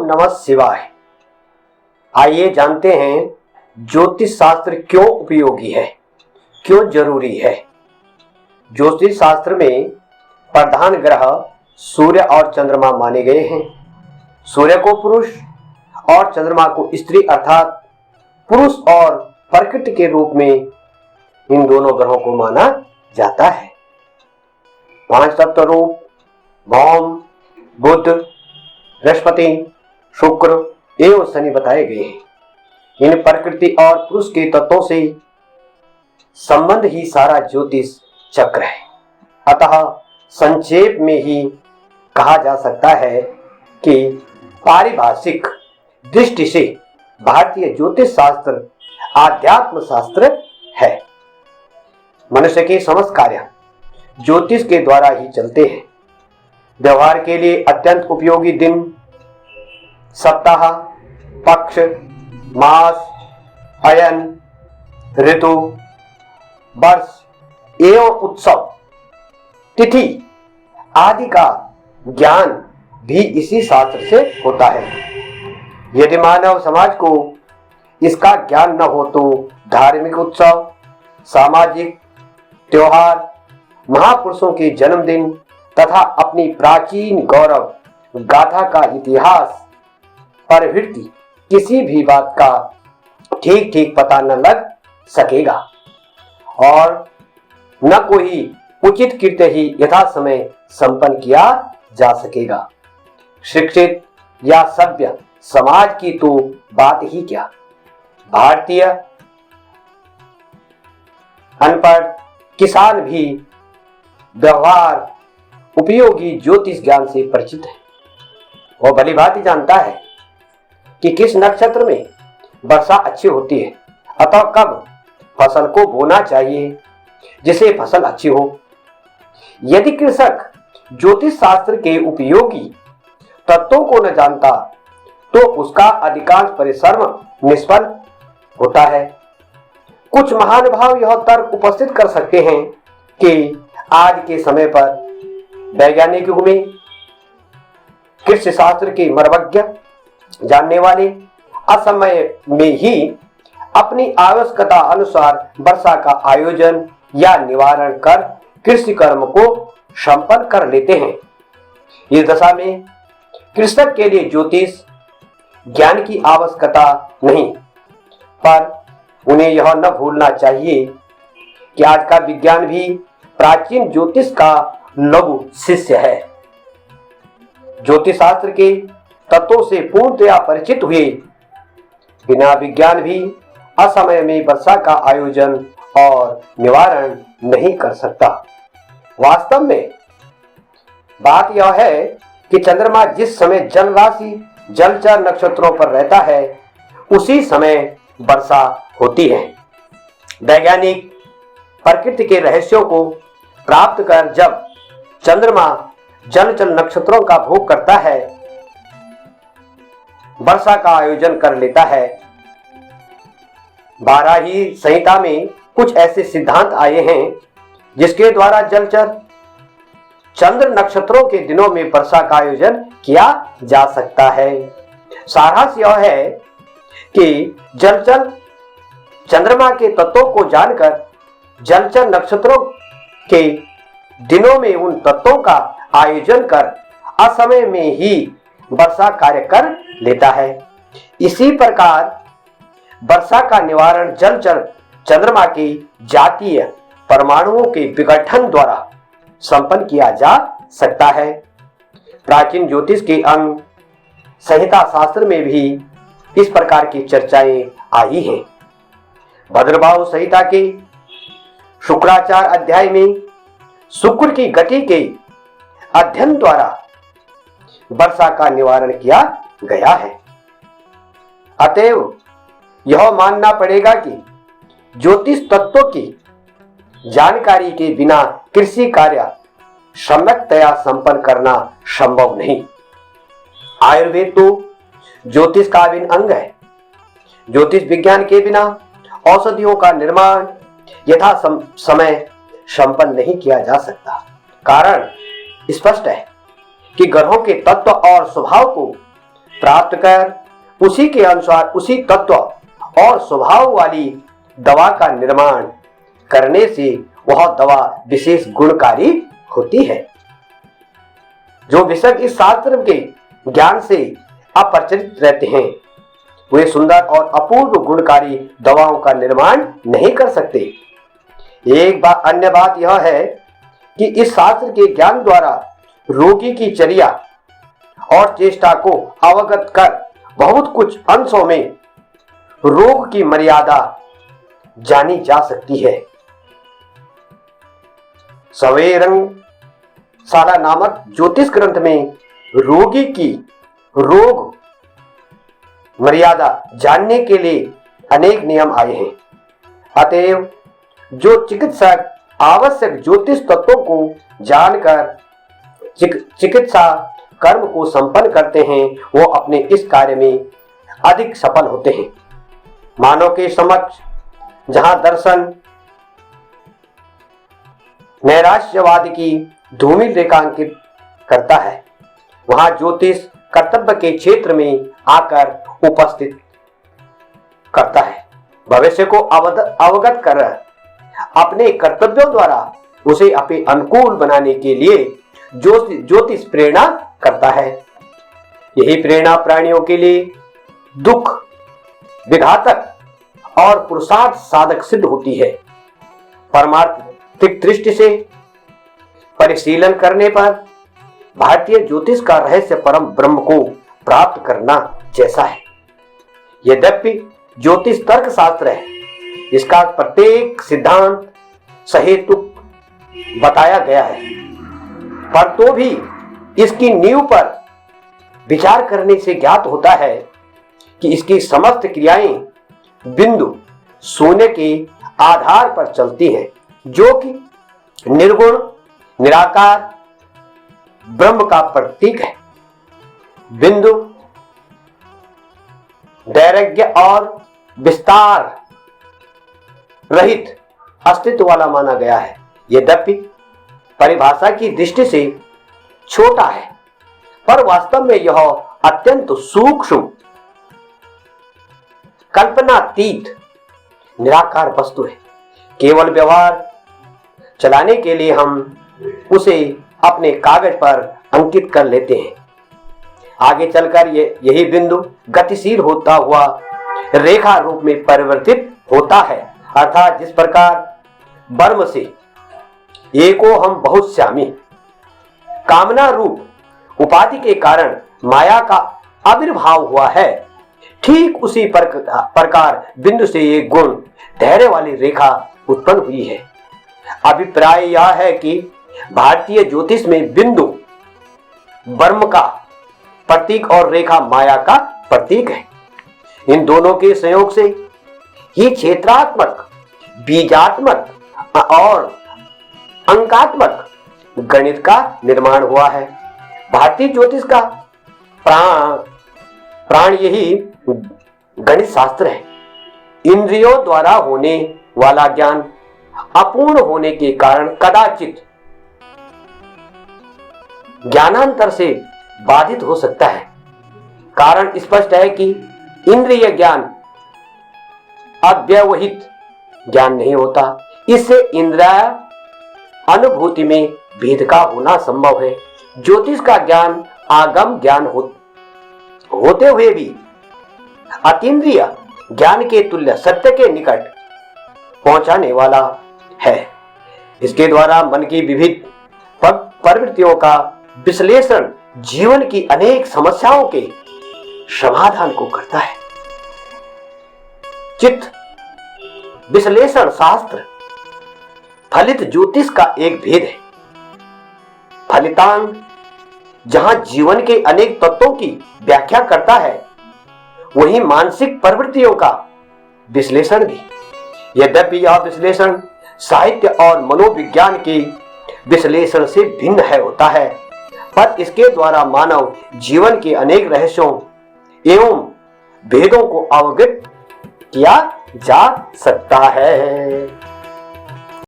नमः शिवाय। आइए जानते हैं ज्योतिष शास्त्र क्यों उपयोगी है, क्यों जरूरी है। ज्योतिष शास्त्र में प्रधान ग्रह सूर्य और चंद्रमा माने गए हैं। सूर्य को पुरुष और चंद्रमा को स्त्री अर्थात पुरुष और प्रकृति के रूप में इन दोनों ग्रहों को माना जाता है। 5 तत्व रूप भौम, बुध, बृहस्पति, शुक्र एवं शनि बताए गए हैं। इन प्रकृति और पुरुष के तत्वों से संबंध ही सारा ज्योतिष चक्र है। अतः संक्षेप में ही कहा जा सकता है कि पारिभाषिक दृष्टि से भारतीय ज्योतिष शास्त्र आध्यात्म शास्त्र है। मनुष्य के समस्त कार्य ज्योतिष के द्वारा ही चलते हैं। व्यवहार के लिए अत्यंत उपयोगी दिन, सप्ताह, पक्ष, मास, अयन, ऋतु, वर्ष एवं उत्सव, तिथि आदि का ज्ञान भी इसी शास्त्र से होता है। यदि मानव समाज को इसका ज्ञान न हो तो धार्मिक उत्सव, सामाजिक त्योहार, महापुरुषों के जन्मदिन तथा अपनी प्राचीन गौरव गाथा का इतिहास प्रभृति किसी भी बात का ठीक ठीक पता न लग सकेगा और न कोई उचित कृत्य ही यथा समय संपन्न किया जा सकेगा। शिक्षित या सभ्य समाज की तो बात ही क्या, भारतीय अनपढ़ किसान भी व्यवहार उपयोगी ज्योतिष ज्ञान से परिचित है। वह भली भांति जानता है कि किस नक्षत्र में वर्षा अच्छी होती है, अतः कब फसल को बोना चाहिए जिससे फसल अच्छी हो। यदि कृषक ज्योतिष शास्त्र के उपयोगी तत्वों को न जानता तो उसका अधिकांश परिश्रम निष्फल होता है। कुछ महानुभाव यह तर्क उपस्थित कर सकते हैं कि आज के समय पर वैज्ञानिक युग में कृषि शास्त्र के मर्मज्ञ जानने वाले असमय में ही अपनी आवश्यकता अनुसार वर्षा का आयोजन या निवारण कर कृषि कर्म को संपन्न कर लेते हैं। इस दशा में कृषक के लिए ज्योतिष ज्ञान की आवश्यकता नहीं, पर उन्हें यह न भूलना चाहिए कि आज का विज्ञान भी प्राचीन ज्योतिष का लघु शिष्य है। ज्योतिष शास्त्र के तत्वों से पूर्णतया परिचित हुए बिना विज्ञान भी असमय में वर्षा का आयोजन और निवारण नहीं कर सकता। वास्तव में बात यह है कि चंद्रमा जिस समय जल राशि जलचर नक्षत्रों पर रहता है उसी समय वर्षा होती है। वैज्ञानिक प्रकृति के रहस्यों को प्राप्त कर जब चंद्रमा जलचर नक्षत्रों का भोग करता है, वर्षा का आयोजन कर लेता है। बाराही संहिता में कुछ ऐसे सिद्धांत आए हैं जिसके द्वारा जलचर चंद्र नक्षत्रों के दिनों में वर्षा का आयोजन किया जा सकता है। सारांश यह है कि जलचर चंद्रमा के तत्वों को जानकर जलचर नक्षत्रों के दिनों में उन तत्वों का आयोजन कर असमय में ही वर्षा कार्य कर लेता है। इसी प्रकार वर्षा का निवारण जलचर चंद्रमा के जातीय परमाणुओं के विघटन द्वारा संपन्न किया जा सकता है। प्राचीन ज्योतिष के अंग संहिता शास्त्र में भी इस प्रकार की चर्चाएं आई हैं। भद्रबाहु संहिता के शुक्राचार अध्याय में शुक्र की गति के अध्ययन द्वारा वर्षा का निवारण किया गया है। अतएव यह मानना पड़ेगा कि ज्योतिष तत्वों की जानकारी के बिना कृषि कार्य सम्यकतया संपन्न करना संभव नहीं। आयुर्वेद तो ज्योतिष का अभिन्न अंग है। ज्योतिष विज्ञान के बिना औषधियों का निर्माण यथा समय संपन्न नहीं किया जा सकता। कारण स्पष्ट है कि ग्रहों के तत्व और स्वभाव को प्राप्त कर उसी के अनुसार उसी तत्व और स्वभाव वाली दवा का निर्माण करने से वह दवा विशेष गुणकारी होती है। जो विषय इस शास्त्र के ज्ञान से अपरिचित रहते हैं वे सुंदर और अपूर्व गुणकारी दवाओं का निर्माण नहीं कर सकते। अन्य बात यह है कि इस शास्त्र के ज्ञान द्वारा रोगी की चर्या और चेष्टा को अवगत कर बहुत कुछ अंशों में रोग की मर्यादा जानी जा सकती है। सवेरंग शाला नामक ज्योतिष ग्रंथ में रोगी की रोग मर्यादा जानने के लिए अनेक नियम आए हैं। अतएव जो चिकित्सक आवश्यक ज्योतिष तत्वों को जानकर चिकित्सा कर्म को संपन्न करते हैं वो अपने इस कार्य में अधिक सफल होते हैं। मानव के समक्ष जहां दर्शन नैराश्यवाद की धूमिल रेखांकित करता है वहां ज्योतिष कर्तव्य के क्षेत्र में आकर उपस्थित करता है। भविष्य को अवगत कर अपने कर्तव्यों द्वारा उसे अपने अनुकूल बनाने के लिए ज्योतिष प्रेरणा करता है। यही प्रेरणा प्राणियों के लिए दुख विघातक और पुरुषार्थ साधक सिद्ध होती है। परमार्थिक दृष्टि से परिशीलन करने पर भारतीय ज्योतिष का रहस्य परम ब्रह्म को प्राप्त करना जैसा है। यद्यपि ज्योतिष तर्क शास्त्र है, इसका प्रत्येक सिद्धांत सहेतुक बताया गया है, पर तो भी इसकी नींव पर विचार करने से ज्ञात होता है कि इसकी समस्त क्रियाएं बिंदु शून्य के आधार पर चलती हैं, जो कि निर्गुण निराकार ब्रह्म का प्रतीक है। बिंदु दैर्घ्य और विस्तार रहित अस्तित्व वाला माना गया है। यद्यपि परिभाषा की दृष्टि से छोटा है, पर वास्तव में यह अत्यंत सूक्ष्म कल्पनातीत निराकार वस्तु है। केवल व्यवहार चलाने के लिए हम उसे अपने कागज पर अंकित कर लेते हैं। आगे चलकर यही बिंदु गतिशील होता हुआ रेखा रूप में परिवर्तित होता है, अर्थात जिस प्रकार वर्म से एको हम बहुत श्यामी कामना रूप उपाधि के कारण माया का आविर्भाव हुआ है, ठीक उसी प्रकार बिंदु से एक गुण धैर्य वाली रेखा उत्पन्न हुई है। अभिप्राय यह है कि भारतीय ज्योतिष में बिंदु वर्म का प्रतीक और रेखा माया का प्रतीक है। इन दोनों के संयोग से ही क्षेत्रात्मक, बीजात्मक और अंकात्मक गणित का निर्माण हुआ है। भारतीय ज्योतिष का प्राण यही गणित शास्त्र है। इंद्रियों द्वारा होने वाला ज्ञान अपूर्ण होने के कारण कदाचित ज्ञानांतर से बाधित हो सकता है। कारण स्पष्ट है कि इंद्रिय ज्ञान अव्यवहित ज्ञान नहीं होता। इससे इंद्रिय अनुभूति में भेद का होना संभव है। ज्योतिष का ज्ञान आगम ज्ञान होते हुए भी अतीन्द्रिय ज्ञान के तुल्य सत्य के निकट पहुंचाने वाला है। इसके द्वारा मन की विविध प्रवृत्तियों का विश्लेषण जीवन की अनेक समस्याओं के समाधान को करता है। चित्त विश्लेषण शास्त्र फलित ज्योतिष का एक भेद है। फलितांग जहां जीवन के अनेक तत्वों की व्याख्या करता है, वहीं मानसिक प्रवृत्तियों का विश्लेषण भी। यद्यपि यह विश्लेषण साहित्य और मनोविज्ञान के विश्लेषण से भिन्न होता है, पर इसके द्वारा मानव जीवन के अनेक रहस्यों एवं भेदों को अवगत किया जा सकता है।